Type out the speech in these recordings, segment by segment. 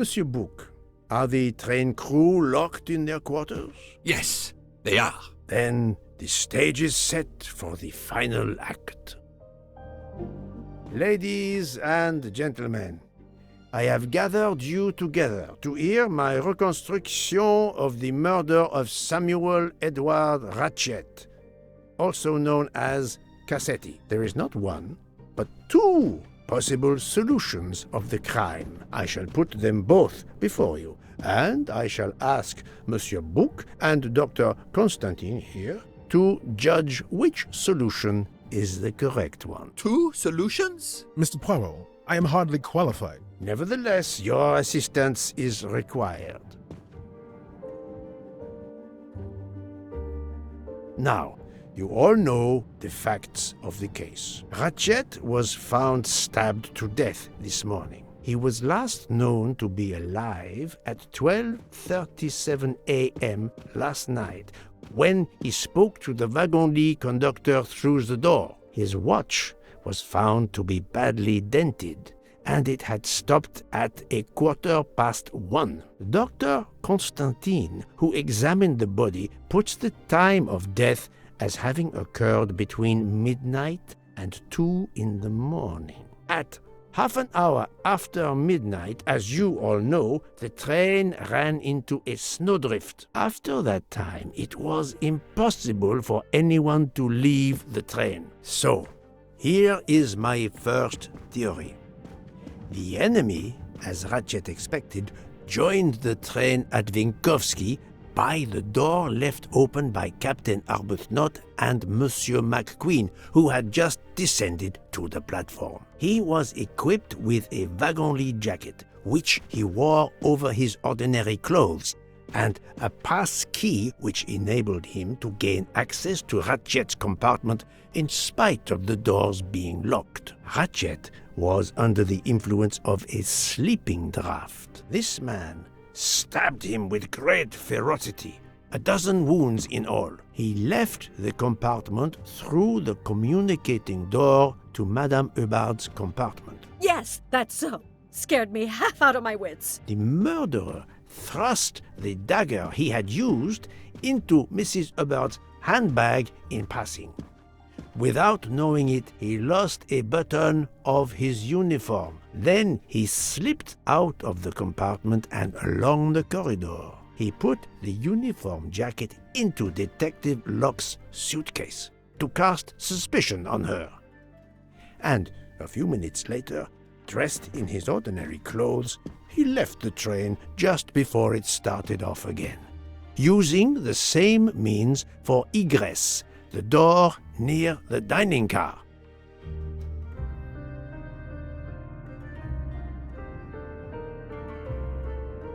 Monsieur Book, are the train crew locked in their quarters? Yes, they are. Then the stage is set for the final act. Ladies and gentlemen, I have gathered you together to hear my reconstruction of the murder of Samuel Edward Ratchet, also known as Cassetti. There is not one, but two possible solutions of the crime. I shall put them both before you, and I shall ask Monsieur Book and Dr. Constantine here to judge which solution is the correct one. 2 solutions? Mr. Poirot, I am hardly qualified. Nevertheless, your assistance is required. Now, you all know the facts of the case. Ratchet was found stabbed to death this morning. He was last known to be alive at 12:37 a.m. last night, when he spoke to the wagon-lit conductor through the door. His watch was found to be badly dented, and it had stopped at 1:15. Dr. Constantine, who examined the body, puts the time of death as having occurred between midnight and 2 in the morning. At half an hour after midnight, as you all know, the train ran into a snowdrift. After that time, it was impossible for anyone to leave the train. So, here is my first theory. The enemy, as Ratchet expected, joined the train at Vinkovsky by the door left open by Captain Arbuthnot and Monsieur McQueen, who had just descended to the platform. He was equipped with a wagon-lit jacket, which he wore over his ordinary clothes, and a pass key which enabled him to gain access to Ratchet's compartment in spite of the doors being locked. Ratchet was under the influence of a sleeping draught. This man stabbed him with great ferocity, 12 wounds in all. He left the compartment through the communicating door to Madame Hubbard's compartment. Yes, that's so. Scared me half out of my wits. The murderer thrust the dagger he had used into Mrs. Hubbard's handbag in passing. Without knowing it, he lost a button of his uniform. Then he slipped out of the compartment and along the corridor. He put the uniform jacket into Detective Locke's suitcase to cast suspicion on her. And a few minutes later, dressed in his ordinary clothes, he left the train just before it started off again, using the same means for egress, the door near the dining car.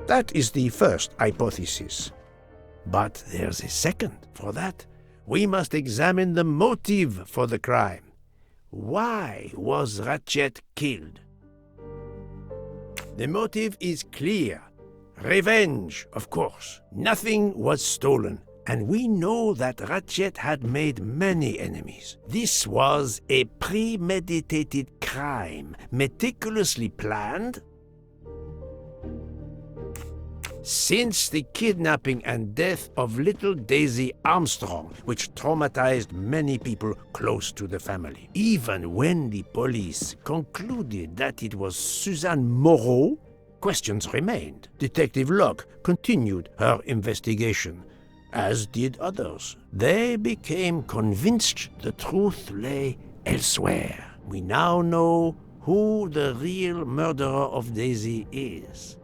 That is the first hypothesis. But there's a second. For that, we must examine the motive for the crime. Why was Ratchet killed? The motive is clear. Revenge, of course. Nothing was stolen, and we know that Ratchet had made many enemies. This was a premeditated crime, meticulously planned. Since the kidnapping and death of little Daisy Armstrong, which traumatized many people close to the family. Even when the police concluded that it was Suzanne Moreau, questions remained. Detective Locke continued her investigation, as did others. They became convinced the truth lay elsewhere. We now know who the real murderer of Daisy is.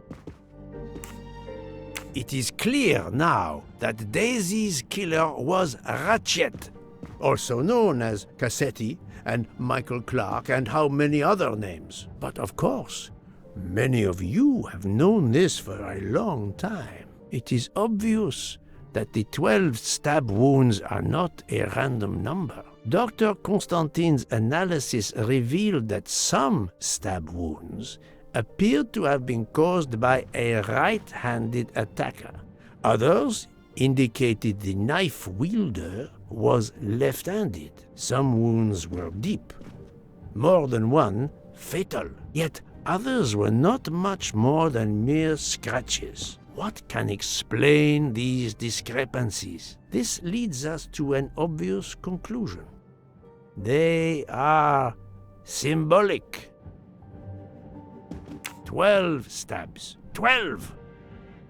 It is clear now that Daisy's killer was Ratchet, also known as Cassetti and Michael Clark and how many other names. But of course, many of you have known this for a long time. It is obvious that the 12 stab wounds are not a random number. Dr. Constantine's analysis revealed that some stab wounds appeared to have been caused by a right-handed attacker. Others indicated the knife wielder was left-handed. Some wounds were deep, more than one fatal. Yet Others were not much more than mere scratches. What can explain these discrepancies? This leads us to an obvious conclusion. They are symbolic. 12 stabs. 12!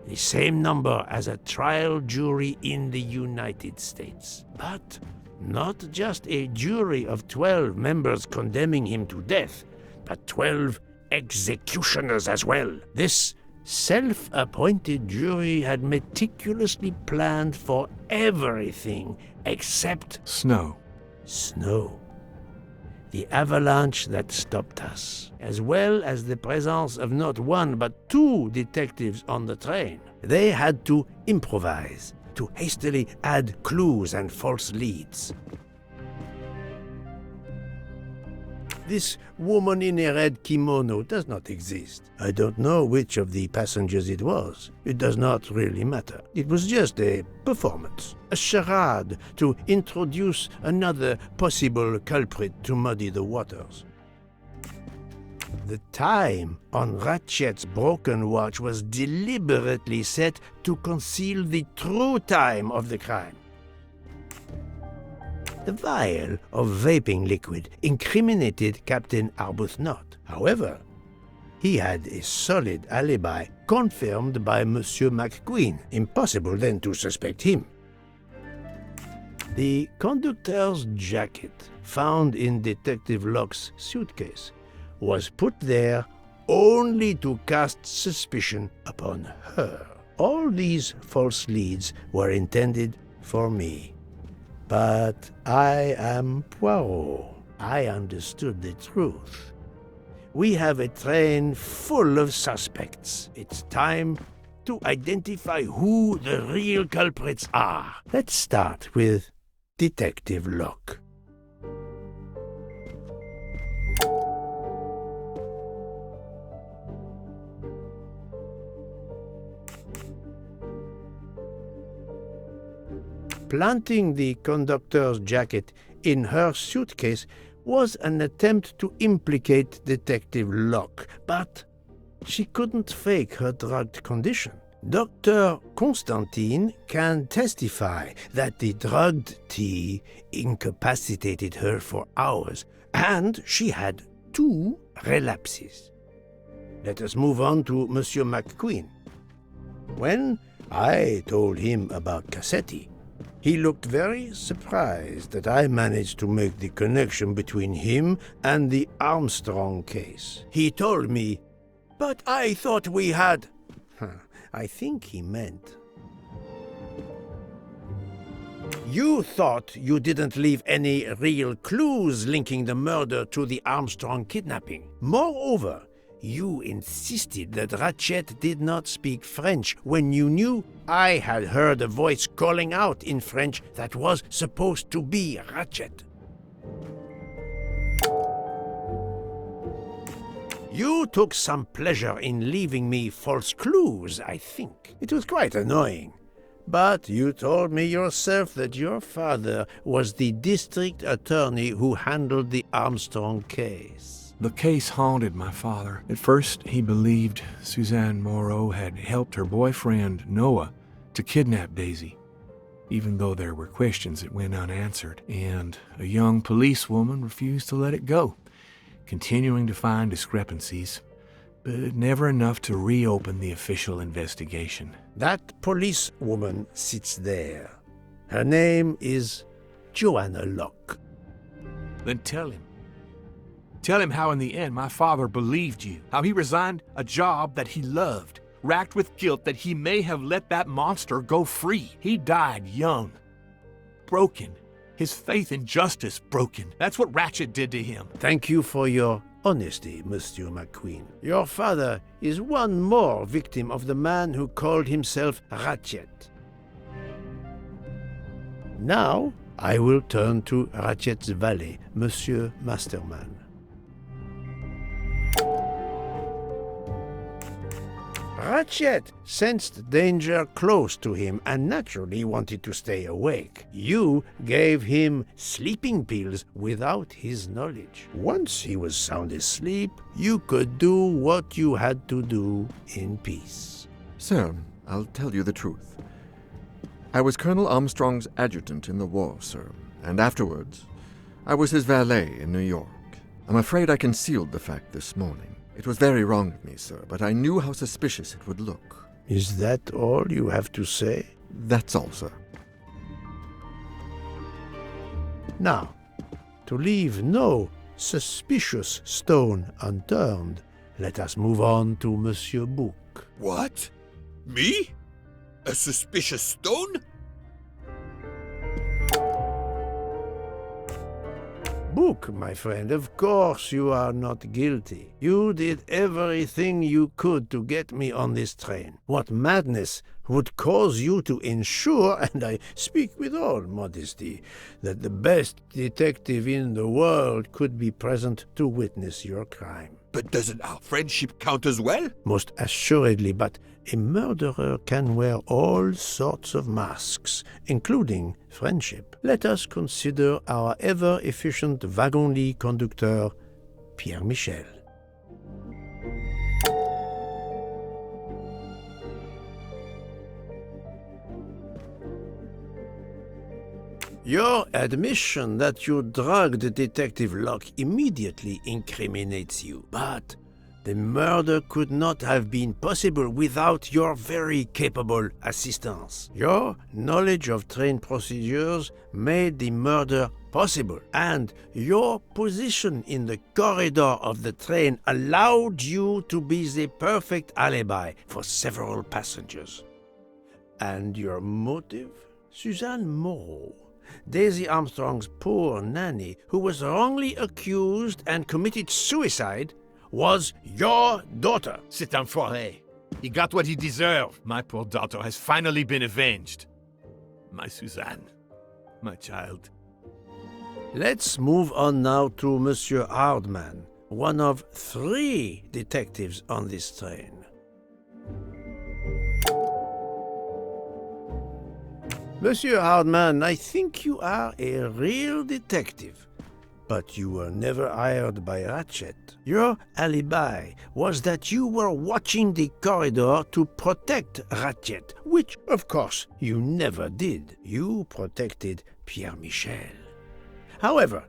The same number as a trial jury in the United States. But not just a jury of 12 members condemning him to death, but 12 executioners as well. This self-appointed jury had meticulously planned for everything except Snow. snow. The avalanche that stopped us, as well as the presence of not one but 2 detectives on the train. They had to improvise, to hastily add clues and false leads. This woman in a red kimono does not exist. I don't know which of the passengers it was. It does not really matter. It was just a performance, a charade to introduce another possible culprit to muddy the waters. The time on Ratchet's broken watch was deliberately set to conceal the true time of the crime. The vial of vaping liquid incriminated Captain Arbuthnot. However, he had a solid alibi confirmed by Monsieur McQueen. Impossible then to suspect him. The conductor's jacket, found in Detective Locke's suitcase, was put there only to cast suspicion upon her. All these false leads were intended for me. But I am Poirot. I understood the truth. We have a train full of suspects. It's time to identify who the real culprits are. Let's start with Detective Locke. Planting the conductor's jacket in her suitcase was an attempt to implicate Detective Locke, but she couldn't fake her drugged condition. Dr. Constantine can testify that the drugged tea incapacitated her for hours, and she had 2 relapses. Let us move on to Monsieur McQueen. When I told him about Cassetti, he looked very surprised that I managed to make the connection between him and the Armstrong case. He told me, "But I thought we had..." I think he meant, "You thought you didn't leave any real clues linking the murder to the Armstrong kidnapping. Moreover, you insisted that Ratchet did not speak French when you knew I had heard a voice calling out in French that was supposed to be Ratchet. You took some pleasure in leaving me false clues, I think. It was quite annoying. But you told me yourself that your father was the district attorney who handled the Armstrong case." The case haunted my father. At first, he believed Suzanne Moreau had helped her boyfriend, Noah, to kidnap Daisy, even though there were questions that went unanswered, and a young policewoman refused to let it go, continuing to find discrepancies, but never enough to reopen the official investigation. That policewoman sits there. Her name is Joanna Locke. Then tell him. Tell him how in the end my father believed you, how he resigned a job that he loved, racked with guilt that he may have let that monster go free. He died young, broken, his faith in justice broken. That's what Ratchet did to him. Thank you for your honesty, Monsieur McQueen. Your father is one more victim of the man who called himself Ratchet. Now, I will turn to Ratchet's valet, Monsieur Masterman. Ratchet sensed danger close to him and naturally wanted to stay awake. You gave him sleeping pills without his knowledge. Once he was sound asleep, you could do what you had to do in peace. Sir, I'll tell you the truth. I was Colonel Armstrong's adjutant in the war, sir, and afterwards, I was his valet in New York. I'm afraid I concealed the fact this morning. It was very wrong of me, sir, but I knew how suspicious it would look. Is that all you have to say? That's all, sir. Now, to leave no suspicious stone unturned, let us move on to Monsieur Book. What? Me? A suspicious stone? Book, my friend, of course you are not guilty. You did everything you could to get me on this train. What madness would cause you to ensure, and I speak with all modesty, that the best detective in the world could be present to witness your crime? But doesn't our friendship count as well? Most assuredly, but a murderer can wear all sorts of masks, including friendship. Let us consider our ever-efficient wagon-lit conductor, Pierre Michel. Your admission that you drugged Detective Locke immediately incriminates you, but the murder could not have been possible without your very capable assistance. Your knowledge of train procedures made the murder possible, and your position in the corridor of the train allowed you to be the perfect alibi for several passengers. And your motive? Suzanne Moreau, Daisy Armstrong's poor nanny, who was wrongly accused and committed suicide, was your daughter. C'est un foiré. He got what he deserved. My poor daughter has finally been avenged. My Suzanne. My child. Let's move on now to Monsieur Hardman, one of 3 detectives on this train. Monsieur Hardman, I think you are a real detective, but you were never hired by Ratchet. Your alibi was that you were watching the corridor to protect Ratchet, which, of course, you never did. You protected Pierre Michel. However,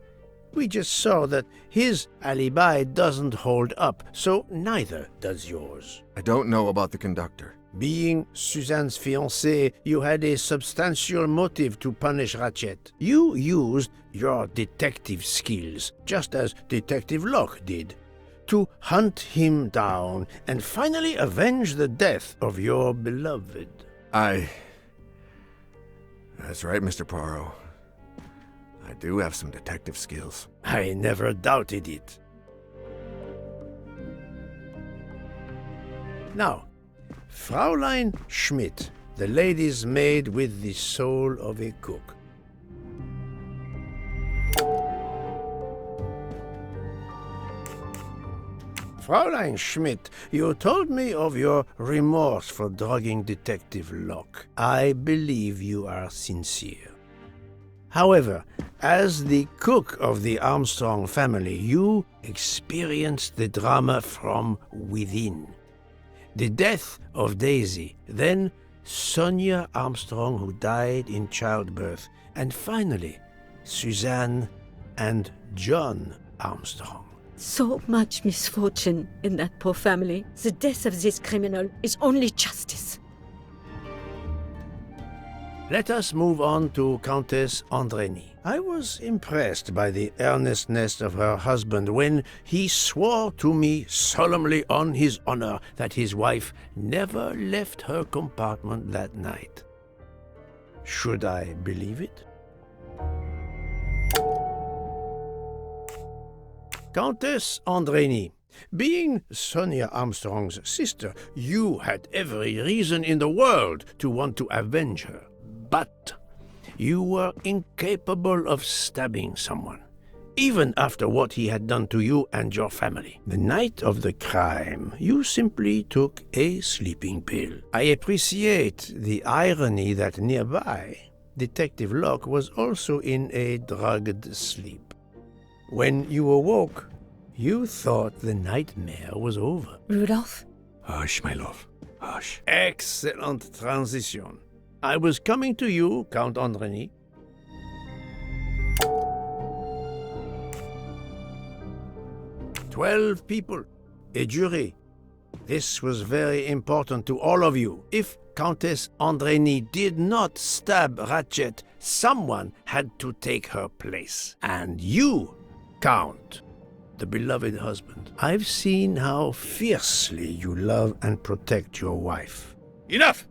we just saw that his alibi doesn't hold up, so neither does yours. I don't know about the conductor. Being Suzanne's fiancé, you had a substantial motive to punish Ratchet. You used your detective skills, just as Detective Locke did, to hunt him down and finally avenge the death of your beloved. That's right, Mr. Poirot. I do have some detective skills. I never doubted it. Now, Fraulein Schmidt, the lady's maid with the soul of a cook. Fraulein Schmidt, you told me of your remorse for drugging Detective Locke. I believe you are sincere. However, as the cook of the Armstrong family, you experienced the drama from within. The death of Daisy, then Sonia Armstrong, who died in childbirth, and finally Suzanne and John Armstrong. So much misfortune in that poor family. The death of this criminal is only justice. Let us move on to Countess Andreni. I was impressed by the earnestness of her husband when he swore to me solemnly on his honor that his wife never left her compartment that night. Should I believe it? Countess Andreni, being Sonia Armstrong's sister, you had every reason in the world to want to avenge her. But you were incapable of stabbing someone. even after what he had done to you and your family. The night of the crime, you simply took a sleeping pill. I appreciate the irony that nearby, Detective Locke was also in a drugged sleep. When you awoke, you thought the nightmare was over. Rudolph? Hush, my love. Hush. Excellent transition. I was coming to you, Count Andreny. "12 people, a jury. This was very important to all of you. If Countess Andreny did not stab Ratchet, someone had to take her place. And you, Count, the beloved husband. I've seen how fiercely you love and protect your wife." Enough!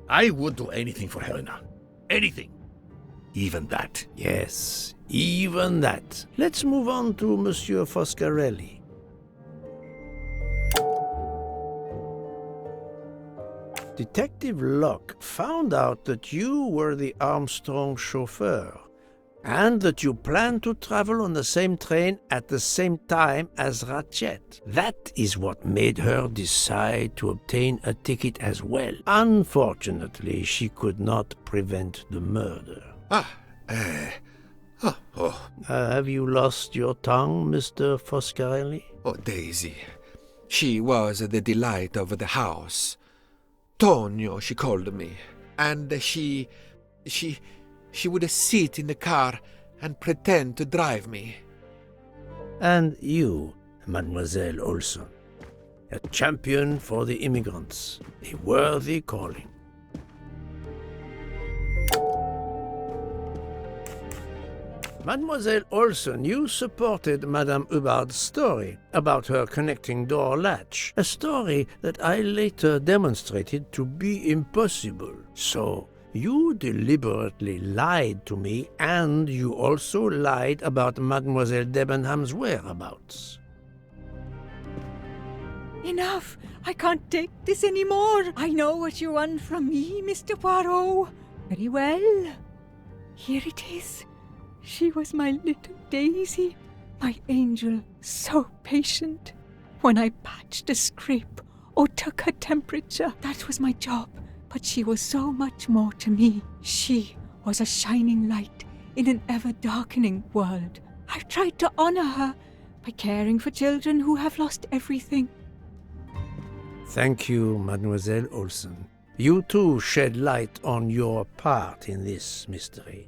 I would do anything for Helena. Anything. Even that. Yes, even that. Let's move on to Monsieur Foscarelli. Detective Locke found out that you were the Armstrong chauffeur, and that you planned to travel on the same train at the same time as Ratchet. That is what made her decide to obtain a ticket as well. Unfortunately, she could not prevent the murder. Have you lost your tongue, Mr. Foscarelli? Oh, Daisy. She was the delight of the house. Tonio, she called me. And she would sit in the car and pretend to drive me. And you, Mademoiselle Olson, a champion for the immigrants, a worthy calling. Mademoiselle Olson, you supported Madame Hubbard's story about her connecting door latch, a story that I later demonstrated to be impossible. So, you deliberately lied to me, and you also lied about Mademoiselle Debenham's whereabouts. Enough! I can't take this anymore! I know what you want from me, Mr. Poirot. Very well. Here it is. She was my little Daisy, my angel, so patient. When I patched a scrape or took her temperature, that was my job. But she was so much more to me. She was a shining light in an ever-darkening world. I've tried to honor her by caring for children who have lost everything. Thank you, Mademoiselle Olson. You too shed light on your part in this mystery.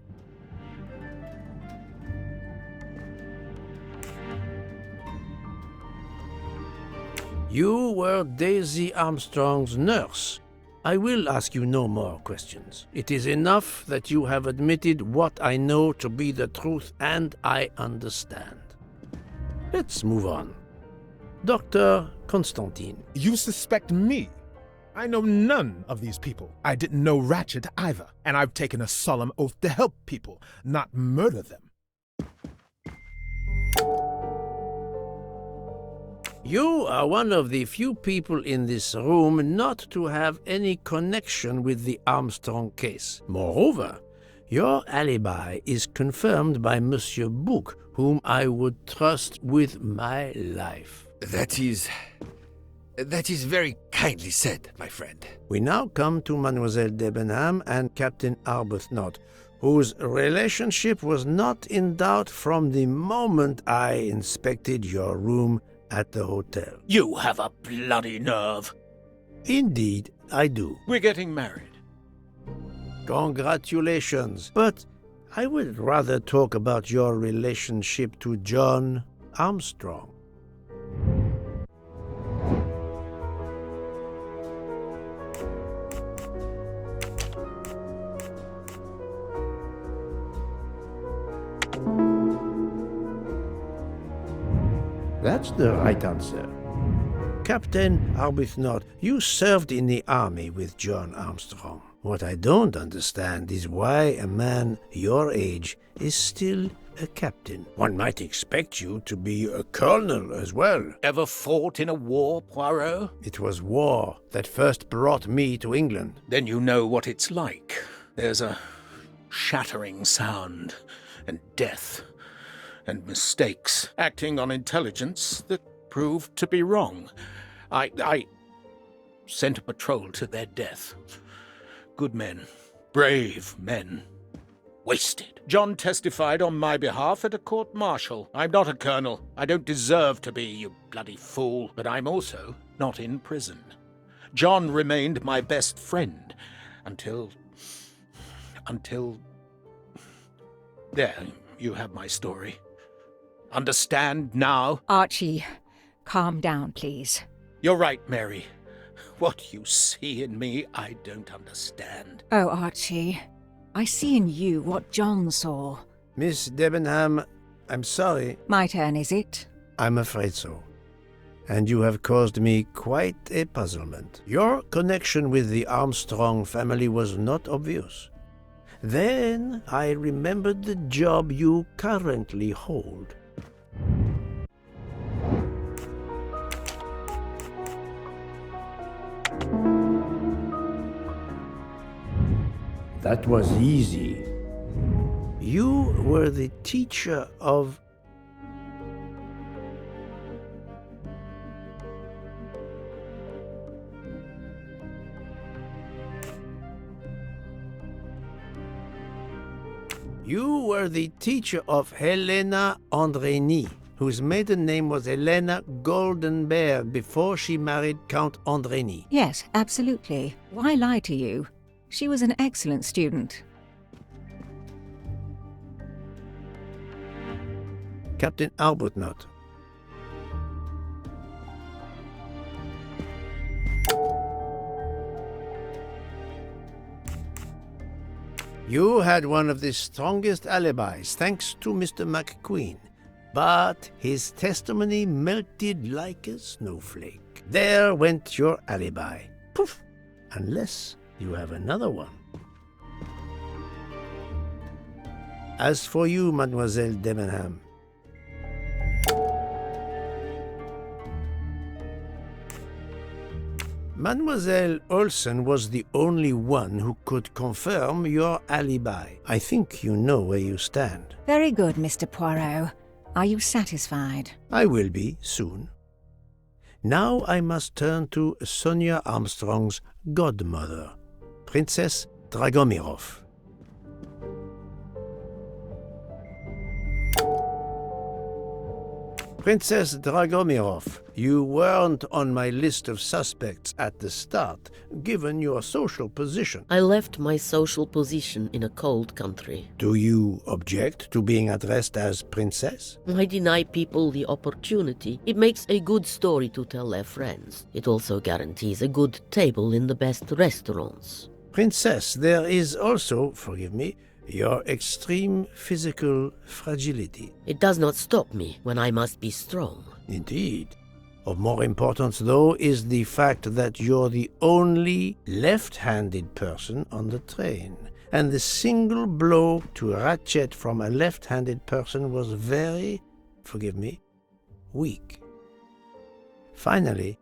You were Daisy Armstrong's nurse. I will ask you no more questions. It is enough that you have admitted what I know to be the truth, and I understand. Let's move on. Dr. Constantine. You suspect me? I know none of these people. I didn't know Ratchet either, and I've taken a solemn oath to help people, not murder them. You are one of the few people in this room not to have any connection with the Armstrong case. Moreover, your alibi is confirmed by Monsieur Bouc, whom I would trust with my life. That is very kindly said, my friend. We now come to Mademoiselle Debenham and Captain Arbuthnot, whose relationship was not in doubt from the moment I inspected your room at the hotel. You have a bloody nerve. Indeed, I do. We're getting married. Congratulations. But I would rather talk about your relationship to John Armstrong. That's the right answer. Captain Arbuthnot, you served in the army with John Armstrong. What I don't understand is why a man your age is still a captain. One might expect you to be a colonel as well. Ever fought in a war, Poirot? It was war that first brought me to England. Then you know what it's like. There's a shattering sound and death and mistakes, acting on intelligence that proved to be wrong. I sent a patrol to their death. Good men, brave men, wasted. John testified on my behalf at a court-martial. I'm not a colonel. I don't deserve to be, you bloody fool. But I'm also not in prison. John remained my best friend until... There, you have my story. Understand now? Archie, calm down, please. You're right, Mary. What you see in me, I don't understand. Oh, Archie, I see in you what John saw. Miss Debenham, I'm sorry. My turn, is it? I'm afraid so. And you have caused me quite a puzzlement. Your connection with the Armstrong family was not obvious. Then I remembered the job you currently hold. That was easy. You were the teacher of... You were the teacher of Helena Andrény, whose maiden name was Helena Goldenberg before she married Count Andrény. Yes, absolutely. Why lie to you? She was an excellent student. Captain Arbuthnot. You had one of the strongest alibis, thanks to Mr. McQueen. But his testimony melted like a snowflake. There went your alibi. Poof! Unless you have another one. As for you, Mademoiselle Debenham, Mademoiselle Olsen was the only one who could confirm your alibi. I think you know where you stand. Very good, Mr. Poirot. Are you satisfied? I will be, soon. Now I must turn to Sonia Armstrong's godmother, Princess Dragomirov. Princess Dragomirov, you weren't on my list of suspects at the start, given your social position. I left my social position in a cold country. Do you object to being addressed as Princess? I deny people the opportunity. It makes a good story to tell their friends. It also guarantees a good table in the best restaurants. Princess, there is also, forgive me, your extreme physical fragility. It does not stop me when I must be strong. Indeed. Of more importance, though, is the fact that you're the only left-handed person on the train. And the single blow to Ratchet from a left-handed person was very, forgive me, weak. Finally,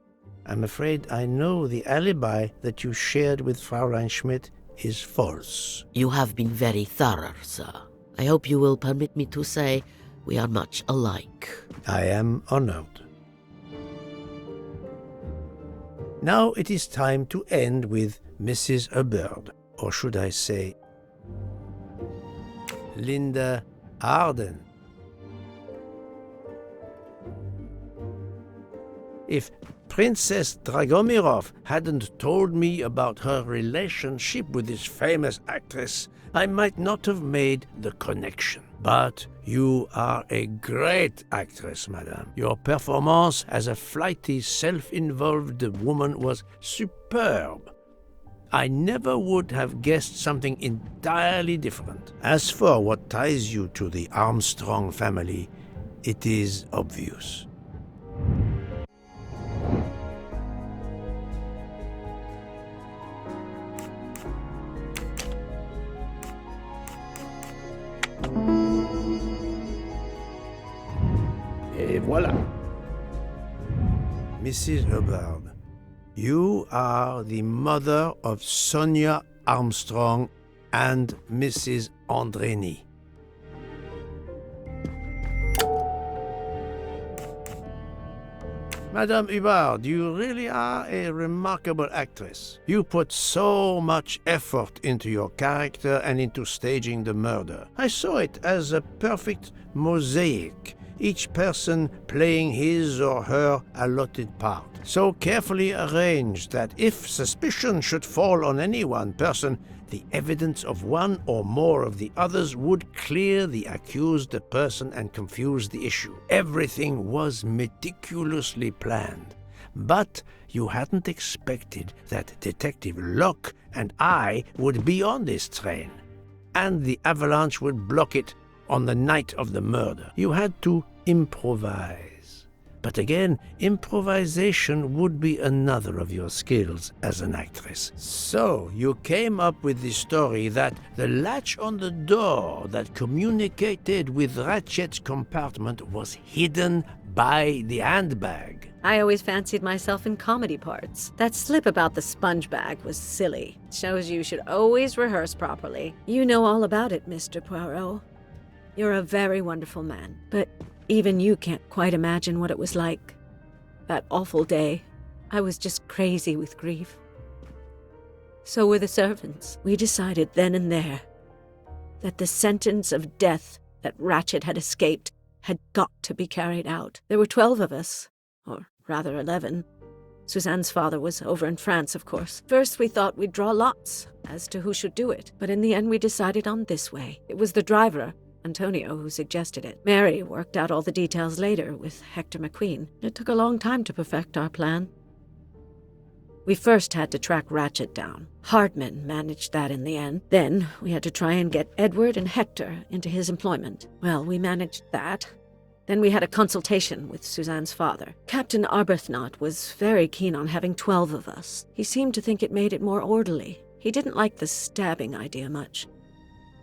I'm afraid I know the alibi that you shared with Fraulein Schmidt is false. You have been very thorough, sir. I hope you will permit me to say we are much alike. I am honored. Now it is time to end with Mrs. Hubbard, or should I say, Linda Arden. If Princess Dragomirov hadn't told me about her relationship with this famous actress, I might not have made the connection. But you are a great actress, madame. Your performance as a flighty, self-involved woman was superb. I never would have guessed something entirely different. As for what ties you to the Armstrong family, it is obvious. Et voilà. Mrs. Hubbard, you are the mother of Sonia Armstrong and Mrs. Andrény. Madame Hubbard, you really are a remarkable actress. You put so much effort into your character and into staging the murder. I saw it as a perfect mosaic, each person playing his or her allotted part, so carefully arranged that if suspicion should fall on any one person, the evidence of one or more of the others would clear the accused person and confuse the issue. Everything was meticulously planned. But you hadn't expected that Detective Locke and I would be on this train, and the avalanche would block it on the night of the murder. You had to improvise. But again, improvisation would be another of your skills as an actress. So you came up with the story that the latch on the door that communicated with Ratchet's compartment was hidden by the handbag. I always fancied myself in comedy parts. That slip about the sponge bag was silly. Shows you should always rehearse properly. You know all about it, Mr. Poirot. You're a very wonderful man, but even you can't quite imagine what it was like. That awful day, I was just crazy with grief. So were the servants. We decided then and there that the sentence of death that Ratchet had escaped had got to be carried out. There were 12 of us, or rather 11. Suzanne's father was over in France, of course. First we thought we'd draw lots as to who should do it, but in the end we decided on this way. It was the driver, Antonio, who suggested it. Mary worked out all the details later with Hector McQueen. It took a long time to perfect our plan. We first had to track Ratchet down. Hardman managed that in the end. Then we had to try and get Edward and Hector into his employment. Well, we managed that. Then we had a consultation with Suzanne's father. Captain Arbuthnot was very keen on having 12 of us. He seemed to think it made it more orderly. He didn't like the stabbing idea much,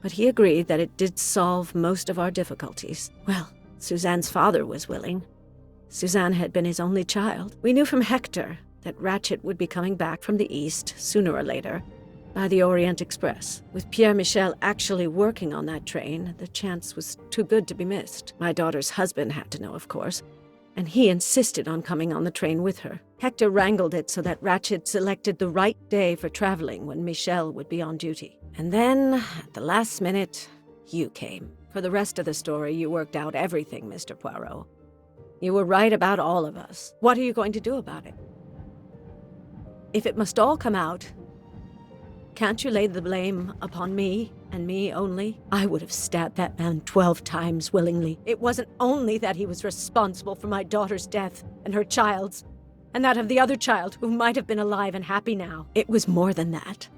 but he agreed that it did solve most of our difficulties. Well, Suzanne's father was willing. Suzanne had been his only child. We knew from Hector that Ratchet would be coming back from the east, sooner or later, by the Orient Express. With Pierre Michel actually working on that train, the chance was too good to be missed. My daughter's husband had to know, of course, and he insisted on coming on the train with her. Hector wrangled it so that Ratchet selected the right day for traveling when Michel would be on duty. And then, at the last minute, you came. For the rest of the story, you worked out everything, Mr. Poirot. You were right about all of us. What are you going to do about it? If it must all come out, can't you lay the blame upon me, and me only? I would have stabbed that man 12 times willingly. It wasn't only that he was responsible for my daughter's death and her child's, and that of the other child who might have been alive and happy now. It was more than that.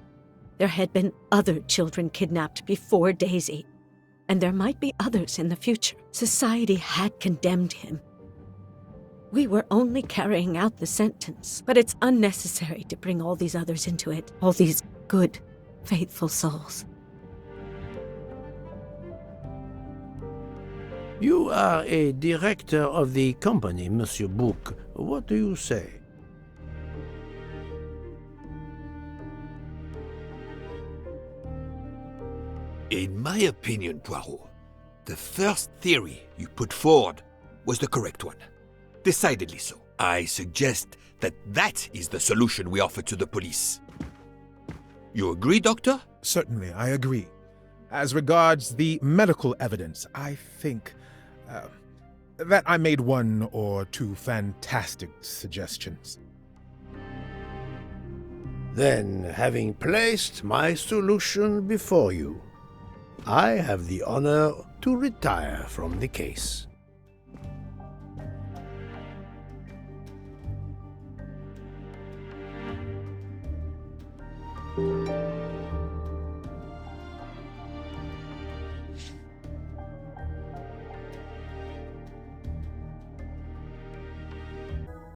There had been other children kidnapped before Daisy, and there might be others in the future. Society had condemned him. We were only carrying out the sentence, but it's unnecessary to bring all these others into it, all these good, faithful souls. You are a director of the company, Monsieur Bouc. What do you say? In my opinion, Poirot, the first theory you put forward was the correct one. Decidedly so. I suggest that is the solution we offer to the police. You agree, Doctor? Certainly, I agree. As regards the medical evidence, I think that I made one or two fantastic suggestions. Then, having placed my solution before you, I have the honor to retire from the case.